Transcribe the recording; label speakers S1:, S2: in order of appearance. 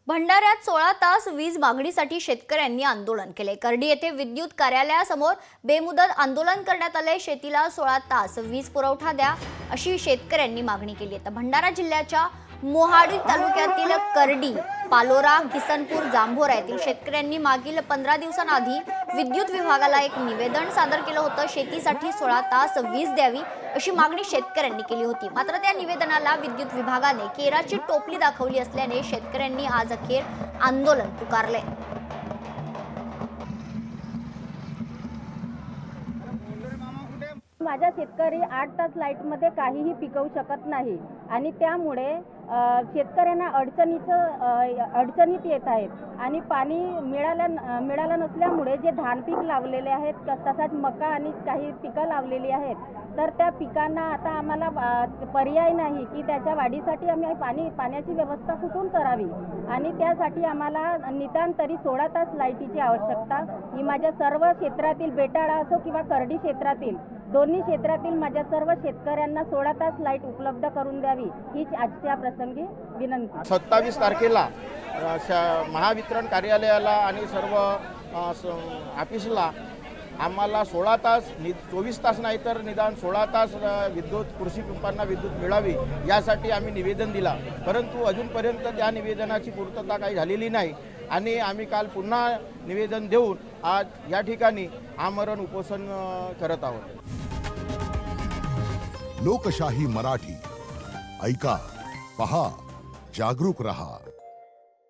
S1: भंडाऱ्यात 16 तास वीज मागणीसाठी शेतकऱ्यांनी आंदोलन केले। कर्डी येथे विद्युत कार्यालयासमोर बेमुदत आंदोलन करण्यात आले। शेतीला 16 तास वीज पुरवठा द्या अशी शेतकऱ्यांनी मागणी केली आहे। भंडारा जिल्ह्याच्या मोहाडी तालुक्यातील कर्डी, पालोरा, किसनपूर, जांभोरा येथील शेतकऱ्यांनी मागील 15 दिवसांआधी विद्युत विभागाला एक निवेदन सादर केलं होतं। शेतीसाठी 16 तास वीज द्यावी अशी मागणी शेतकऱ्यांनी केली होती। मात्र त्या निवेदनाला विद्युत विभागाने केराची टोपली दाखवली असल्याने शेतकऱ्यांनी आज अखेर आंदोलन पुकारले।
S2: माझा शेतकरी 8 तास लाईटमध्ये काहीही पिकवू शकत नाही आणि त्यामुळे शेतकऱ्यांना अडचणीत येत आहेत आणि पाणी मिळालं नसल्यामुळे जे धान पीक लावलेले आहेत तसाच मका आणि काही पिकं लावलेली आहेत, तर त्या पिकांना आता आम्हाला पर्याय नाही की त्याच्या वाढीसाठी आम्ही पाण्याची व्यवस्था कुठून करावी आणि त्यासाठी आम्हाला निदान तरी 16 तास लाईटीची आवश्यकता ही माझ्या सर्व क्षेत्रातील बेटाळा असो किंवा कर्डी क्षेत्रातील दोन्ही क्षेत्रातील माझ्या सर्व शेतकऱ्यांना 16 तास लाईट उपलब्ध करून द्यावी हीच आजच्या प्रसंगी विनंती।
S3: 27 तारखेला महावितरण कार्यालयाला आणि सर्व ऑफिसला आम्हाला 16 तास 24 तास नाही तर निदान 16 तास विद्युत कृषी पंपांना विद्युत मिळावी यासाठी आम्ही निवेदन दिला, परंतु अजूनपर्यंत त्या निवेदनाची पूर्तता काही झालेली नाही आणि आम्ही काल पुन्हा निवेदन देऊन आज या ठिकाणी आमरण उपोषण करत आहोत।
S4: लोकशाही मराठी ऐका, पहा, जागरूक रहा।